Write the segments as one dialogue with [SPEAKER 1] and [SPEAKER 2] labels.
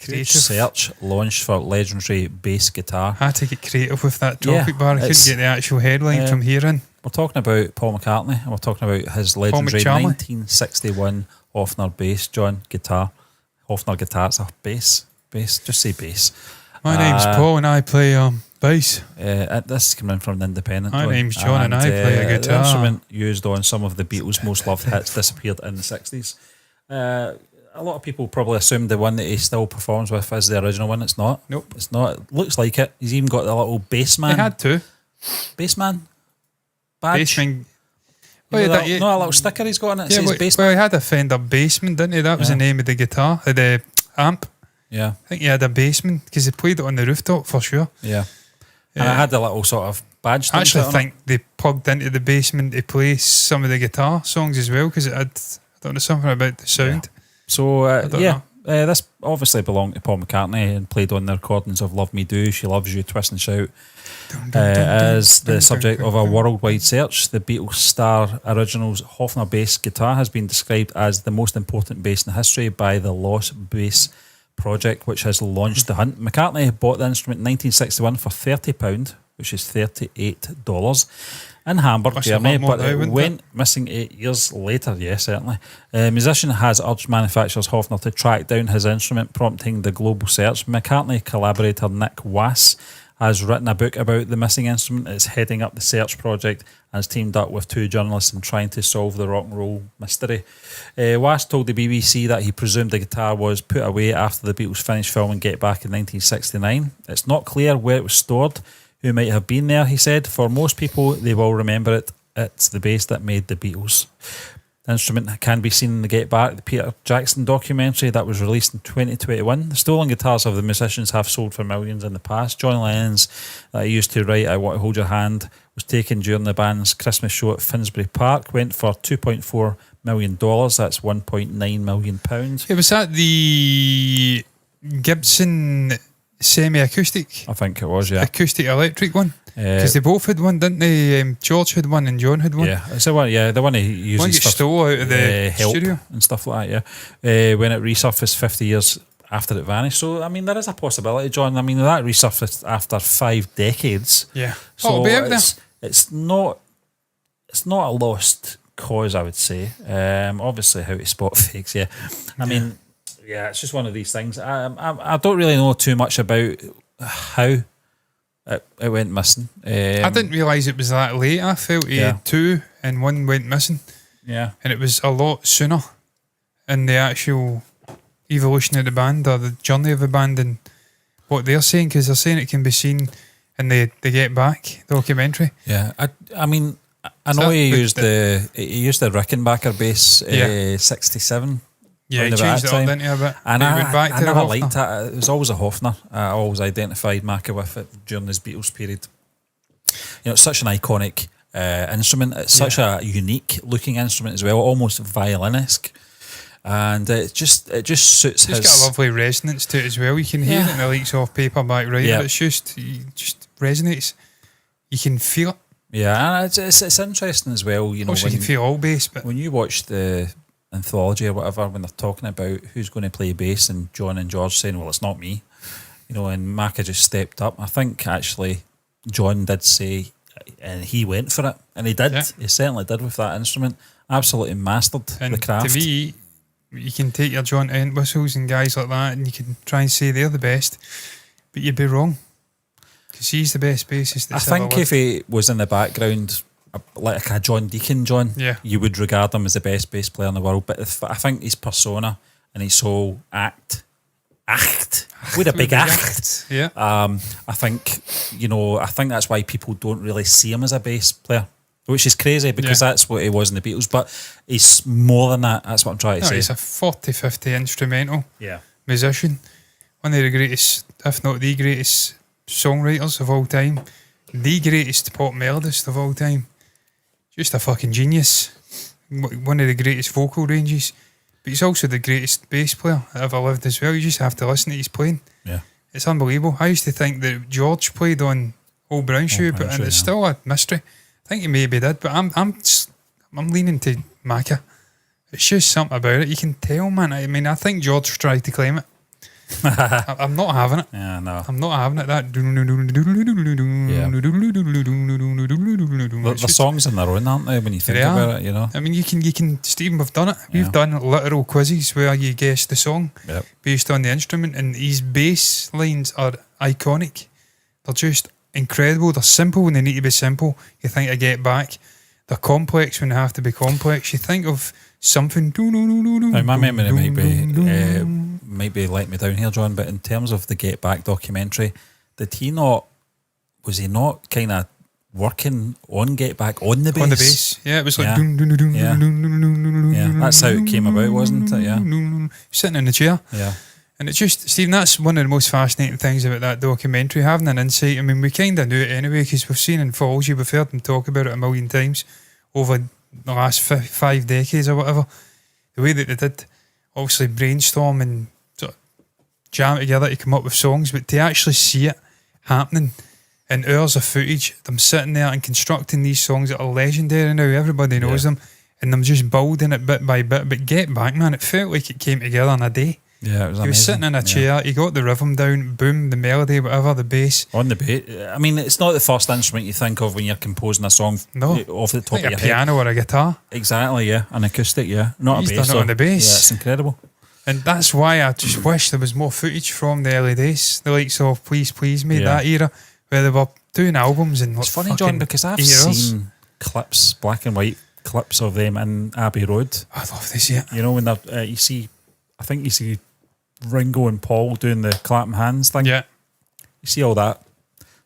[SPEAKER 1] Creative. Search launched for legendary bass guitar.
[SPEAKER 2] I had to get creative with that topic bar. I couldn't get the actual headline from here in.
[SPEAKER 1] We're talking about Paul McCartney, and we're talking about his legendary 1961 Höfner bass, John, guitar. Höfner guitar, it's a bass. Just say bass.
[SPEAKER 2] My name's Paul and I play bass.
[SPEAKER 1] This is coming from an independent.
[SPEAKER 2] My name's John and I play a guitar.
[SPEAKER 1] The instrument used on some of the Beatles' most loved hits disappeared in the 60s. A lot of people probably assume the one that he still performs with is the original one. It's not.
[SPEAKER 2] Nope.
[SPEAKER 1] It's not. It looks like it. He's even got the little bassman.
[SPEAKER 2] He had to.
[SPEAKER 1] Bassman? Badge?
[SPEAKER 2] Bassman.
[SPEAKER 1] Well, not a little sticker he's got on it. It says bassman.
[SPEAKER 2] Well, he had a Fender Bassman, didn't he? That was the name of the guitar, the amp.
[SPEAKER 1] Yeah.
[SPEAKER 2] I think he had a Bassman because he played it on the rooftop for sure.
[SPEAKER 1] Yeah. And I had a little sort of badge.
[SPEAKER 2] I actually think they plugged into the Bassman to play some of the guitar songs as well because it had, I don't know, something about the sound.
[SPEAKER 1] Yeah. So, this obviously belonged to Paul McCartney and played on the recordings of Love Me Do, She Loves You, Twist and Shout. As the subject of a worldwide search, the Beatles star original's Höfner bass guitar has been described as the most important bass in history by the Lost Bass Project, which has launched the hunt. McCartney bought the instrument in 1961 for £30, which is $38, in Hamburg, Germany, but it went missing 8 years later. Yeah, certainly. Musician has urged manufacturers Höfner to track down his instrument, prompting the global search. McCartney collaborator Nick Wass has written a book about the missing instrument. It's heading up the search project and has teamed up with two journalists in trying to solve the rock and roll mystery. Wass told the BBC that he presumed the guitar was put away after the Beatles finished filming Get Back in 1969. It's not clear where it was stored, who might have been there, he said. For most people, they will remember it. It's the bass that made the Beatles. The instrument can be seen in the Get Back, the Peter Jackson documentary that was released in 2021. The stolen guitars of the musicians have sold for millions in the past. John Lennon's that he used to write I Want to Hold Your Hand was taken during the band's Christmas show at Finsbury Park, went for $2.4 million. That's £1.9 million.
[SPEAKER 2] Yeah, was that the Gibson semi-acoustic?
[SPEAKER 1] I think it was, yeah.
[SPEAKER 2] Acoustic electric one? Because they both had one, didn't they? George had one and John had one.
[SPEAKER 1] Yeah, it's the one. Yeah, the one he uses
[SPEAKER 2] one you stole out of the
[SPEAKER 1] help
[SPEAKER 2] studio
[SPEAKER 1] and stuff like that. Yeah, when it resurfaced 50 years after it vanished. So I mean, there is a possibility, John. I mean, that resurfaced after 5 decades.
[SPEAKER 2] Yeah,
[SPEAKER 1] so
[SPEAKER 2] it'll be out there.
[SPEAKER 1] It's not a lost cause, I would say. Obviously, how to spot fakes. Yeah, I mean, yeah, it's just one of these things. I don't really know too much about how it went missing.
[SPEAKER 2] I didn't realise it was that late. I felt he had 2 and 1 went missing.
[SPEAKER 1] Yeah. And
[SPEAKER 2] it was a lot sooner in the actual evolution of the band or the journey of the band and what they're saying, because they're saying it can be seen in the Get Back documentary.
[SPEAKER 1] Yeah. I mean, I know he used the Rickenbacker bass 67.
[SPEAKER 2] Yeah, he changed it up, didn't he, a bit?
[SPEAKER 1] And I never liked it. It was always a Höfner. I always identified Macca with it during his Beatles period. You know, it's such an iconic instrument. It's such a unique looking instrument as well, almost violin-esque. And it just suits his...
[SPEAKER 2] It's got a lovely resonance to it as well. You can hear it in the likes of Paperback Writer. Yeah. It just resonates. You can feel it.
[SPEAKER 1] Yeah, and it's interesting as well. You know,
[SPEAKER 2] you can feel all bass, but
[SPEAKER 1] when you watch the anthology or whatever, when they're talking about who's going to play bass, and John and George saying, well, it's not me, you know, and Macca just stepped up. I think actually John did say, and he went for it, and he did. He certainly did with that instrument. Absolutely mastered the craft.
[SPEAKER 2] To me, you can take your John Entwistles and guys like that, and you can try and say they're the best, but you'd be wrong, because he's the best bassist that's
[SPEAKER 1] I think if he was in the background like a John Deacon, you would regard him as the best bass player in the world. But I think his persona and his whole act with a big act.
[SPEAKER 2] Yeah.
[SPEAKER 1] I think that's why people don't really see him as a bass player, which is crazy because that's what he was in the Beatles. But he's more than that. That's what I'm trying to say.
[SPEAKER 2] He's a 40-50 instrumental musician. One of the greatest, if not the greatest, songwriters of all time. The greatest pop melodist of all time. Just a fucking genius. One of the greatest vocal ranges. But he's also the greatest bass player that ever lived as well. You just have to listen to his playing.
[SPEAKER 1] Yeah.
[SPEAKER 2] It's unbelievable. I used to think that George played on Old Brown Shoe, but it's still a mystery. I think he maybe did, but I'm leaning to Macca. It's just something about it. You can tell, man. I mean, I think George tried to claim it. I'm not having it.
[SPEAKER 1] Yeah, no.
[SPEAKER 2] I'm not having it. That
[SPEAKER 1] The songs in their own, aren't they? When you think about it, you know.
[SPEAKER 2] I mean, you can. Stephen, we've done it. We've done literal quizzes where you guess the song based on the instrument, and these bass lines are iconic. They're just incredible. They're simple when they need to be simple. You think of Get Back. They're complex when they have to be complex. You think of something.
[SPEAKER 1] Now, my memory might be letting me down here, John, but in terms of the Get Back documentary, was he not kind of working on Get Back on the bass?
[SPEAKER 2] On the bass, yeah. It was like...
[SPEAKER 1] Yeah, that's how it came about, wasn't it? Yeah.
[SPEAKER 2] Sitting in the chair.
[SPEAKER 1] Yeah.
[SPEAKER 2] And it's just, Stephen, that's one of the most fascinating things about that documentary, having an insight. I mean, we kind of knew it anyway because we've seen in Falls, we've heard them talk about it a million times over the last 5 decades or whatever. The way that they did, obviously brainstorm and sort of jam it together to come up with songs, but to actually see it happening in hours of footage, them sitting there and constructing these songs that are legendary now, everybody knows them, and them just building it bit by bit. But Get Back, man, it felt like it came together in a day.
[SPEAKER 1] Yeah, it was amazing.
[SPEAKER 2] He was sitting in a chair, he got the rhythm down, boom, the melody, whatever, the bass.
[SPEAKER 1] On the bass. I mean, it's not the first instrument you think of when you're composing a song off the top
[SPEAKER 2] like
[SPEAKER 1] of your
[SPEAKER 2] a piano or a guitar.
[SPEAKER 1] Exactly, yeah. An acoustic, yeah. Not
[SPEAKER 2] He's
[SPEAKER 1] a bass.
[SPEAKER 2] done it on the bass.
[SPEAKER 1] Yeah, it's incredible.
[SPEAKER 2] And that's why I just wish there was more footage from the early days, the likes of Please Please Me, that era, where they were doing albums and...
[SPEAKER 1] It's funny, John, because I've seen clips, black and white clips of them in Abbey Road.
[SPEAKER 2] I'd love to see it.
[SPEAKER 1] You know, when they're, I think you see Ringo and Paul doing the clapping hands thing.
[SPEAKER 2] Yeah.
[SPEAKER 1] You see all that.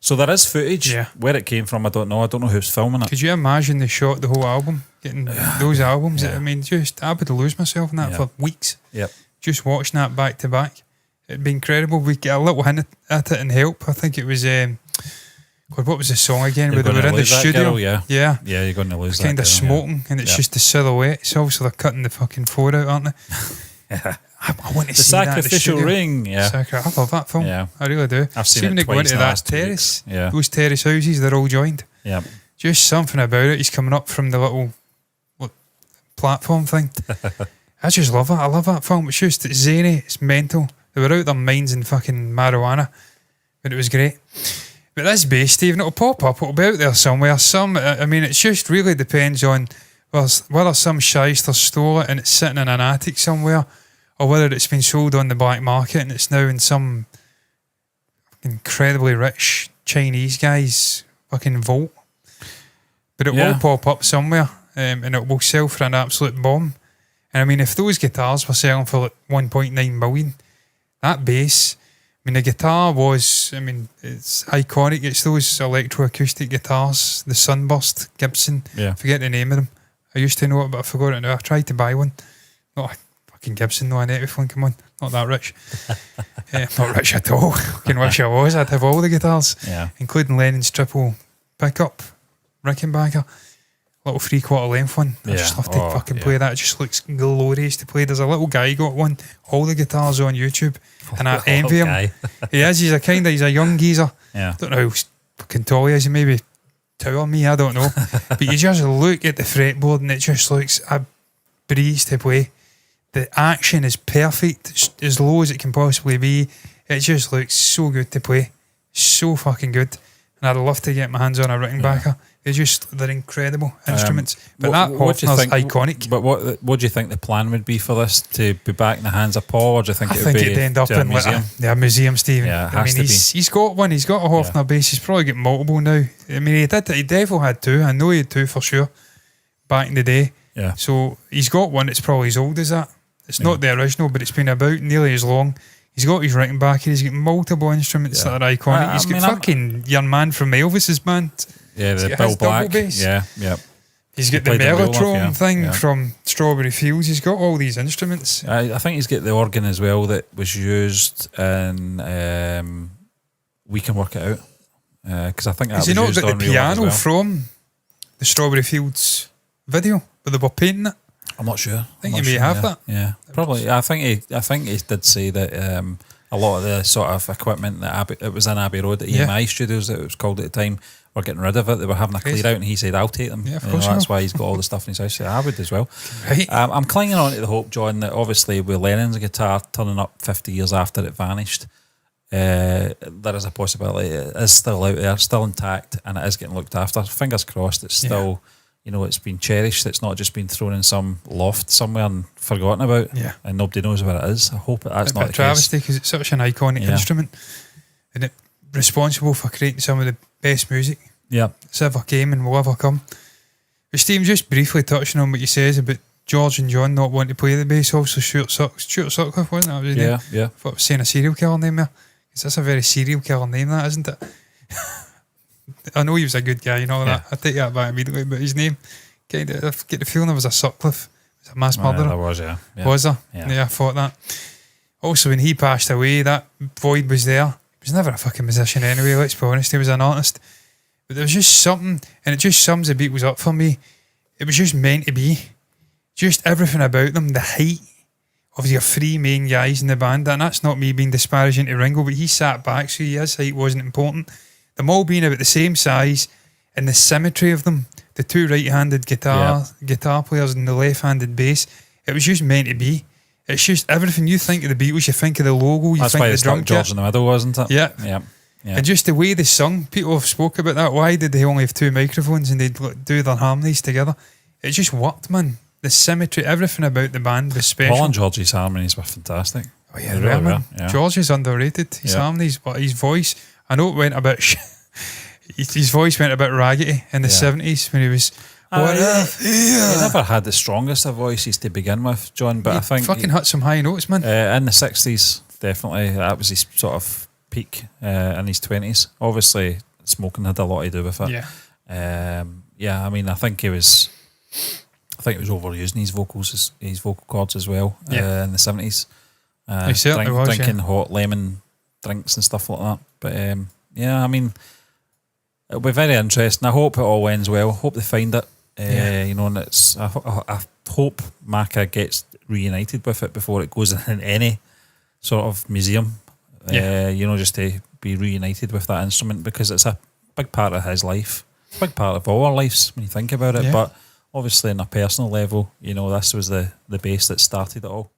[SPEAKER 1] So there is footage.
[SPEAKER 2] Yeah.
[SPEAKER 1] Where it came from, I don't know. I don't know who's filming it.
[SPEAKER 2] Could you imagine they shot the whole album, getting those albums? I mean, I would lose myself in that for weeks.
[SPEAKER 1] Yep.
[SPEAKER 2] Just watching that back to back. It'd be incredible. We get a little hint at it and help. I think it was... God, what was the song again? Where they were in the studio.
[SPEAKER 1] Girl, yeah, you're going to lose that.
[SPEAKER 2] Kind of smoking, and it's just the silhouette. So they're cutting the fucking floor out, aren't they? I want to see that. The
[SPEAKER 1] Sacrificial Ring. Yeah,
[SPEAKER 2] I love that film. Yeah, I really do.
[SPEAKER 1] I've seen it
[SPEAKER 2] when they go into that terrace. Yeah, those terrace houses, they're all joined.
[SPEAKER 1] Yeah,
[SPEAKER 2] just something about it. He's coming up from the little platform thing. I just love it. I love that film. It's just zany. It's mental. They were out their minds in fucking marijuana, but it was great. But this bass, Stephen, it'll pop up. It'll be out there somewhere. I mean, it just really depends on whether some shyster stole it and it's sitting in an attic somewhere, or whether it's been sold on the black market and it's now in some incredibly rich Chinese guy's fucking vault. But it will pop up somewhere, and it will sell for an absolute bomb. And I mean, if those guitars were selling for like 1.9 million, that bass... I mean, the guitar was, it's iconic. It's those electroacoustic guitars, the Sunburst Gibson. I forget the name of them. I used to know it, but I forgot it now. I tried to buy one. Not a fucking Gibson, no, an Epiphone, come on. Not that rich. Not rich at all. Fucking wish I was. I'd have all the guitars, including Lennon's triple pickup, Rickenbacker. Little 3/4 length one. I just love to fucking play that. It just looks glorious to play. There's a little guy got one. All the guitars on YouTube, and I envy him. He's a young geezer. Yeah. Don't know how fucking tall he is. He maybe taller me. I don't know. But you just look at the fretboard and it just looks a breeze to play. The action is perfect, as low as it can possibly be. It just looks so good to play. So fucking good. And I'd love to get my hands on a Rickenbacker. They're incredible instruments. But that Höfner's iconic.
[SPEAKER 1] But what do you think the plan would be for this? To be back in the hands of Paul, or do you think it would be
[SPEAKER 2] it'd end up in a museum? A museum, Stephen.
[SPEAKER 1] Yeah, it has to be.
[SPEAKER 2] He's got one. He's got a Höfner bass. He's probably got multiple now. I mean, he definitely had two. I know he had two for sure back in the day. Yeah. So he's got one that's probably as old as that. It's not the original, but it's been about nearly as long. He's got his Rickenbacker. He's got multiple instruments that are iconic. He's got fucking young man from Elvis's band.
[SPEAKER 1] Yeah, the Bill Black. Yeah.
[SPEAKER 2] He's got the Mellotron thing from Strawberry Fields. He's got all these instruments.
[SPEAKER 1] I think he's got the organ as well that was used in We Can Work It Out. Because I think that was used on Real Life as well. Has he not got the piano
[SPEAKER 2] from the Strawberry Fields video where they were painting it?
[SPEAKER 1] I'm not sure.
[SPEAKER 2] I think he may have that.
[SPEAKER 1] Yeah, probably. I think he did say that a lot of the sort of equipment that it was in Abbey Road at EMI Studios, that it was called at the time, were getting rid of it. They were having a clear out, and he said, "I'll take them."
[SPEAKER 2] Yeah, of course.
[SPEAKER 1] That's why he's got all the stuff in his house. I would as well.
[SPEAKER 2] Right.
[SPEAKER 1] I'm clinging on to the hope, John, that obviously with Lennon's guitar turning up 50 years after it vanished, there is a possibility it is still out there, still intact, and it is getting looked after. Fingers crossed it's still, it's been cherished. It's not just been thrown in some loft somewhere and forgotten about, and nobody knows where it is. I hope that's not the case.
[SPEAKER 2] Travesty, because it's such an iconic instrument, and it's responsible for creating some of the best music that's ever came and will ever come. But Steve, just briefly touching on what you says about George and John not wanting to play the bass, also Stuart Sutcliffe, wasn't that? Was his name? I thought I was saying a serial killer name there. That's a very serial killer name, that, isn't it? I know he was a good guy, that. I take that back immediately, but his name, I get the feeling there was a Sutcliffe. It was a mass murderer.
[SPEAKER 1] There was,
[SPEAKER 2] Was there? Yeah, I thought that. Also, when he passed away, that void was there. He was never a fucking musician anyway, let's be honest. He was an artist. But there was just something, and it just sums the Beatles up for me. It was just meant to be. Just everything about them, the height of your three main guys in the band, and that's not me being disparaging to Ringo, but he sat back, so his height wasn't important. Them all being about the same size, and the symmetry of them, the two right-handed guitar players and the left-handed bass, it was just meant to be. It's just everything you think of the Beatles, you think of the logo, you
[SPEAKER 1] that's
[SPEAKER 2] think
[SPEAKER 1] why
[SPEAKER 2] of the drum
[SPEAKER 1] George in the middle, wasn't it?
[SPEAKER 2] Yeah. And just the way they sung, people have spoke about that. Why did they only have two microphones and they'd do their harmonies together? It just worked, man. The symmetry, everything about the band was special.
[SPEAKER 1] Paul and George's harmonies were fantastic.
[SPEAKER 2] Oh yeah, really were. Yeah. George is underrated. His harmonies, but his voice, I know it went a bit his voice went a bit raggedy in the 70s when he was
[SPEAKER 1] he never had the strongest of voices to begin with, John, but I think
[SPEAKER 2] fucking hit some high notes, man.
[SPEAKER 1] In the 60s, definitely, that was his sort of peak in his 20s. Obviously, smoking had a lot to do with it. I mean, I think he was overusing his vocals, his vocal cords as well in the 70s.
[SPEAKER 2] He certainly was,
[SPEAKER 1] drinking hot lemon drinks and stuff like that. But I mean, it'll be very interesting. I hope it all ends well. I hope they find it. And it's. I hope Macca gets reunited with it before it goes in any sort of museum. Just to be reunited with that instrument, because it's a big part of his life. It's a big part of all our lives when you think about it. But obviously, on a personal level, this was the base that started it all.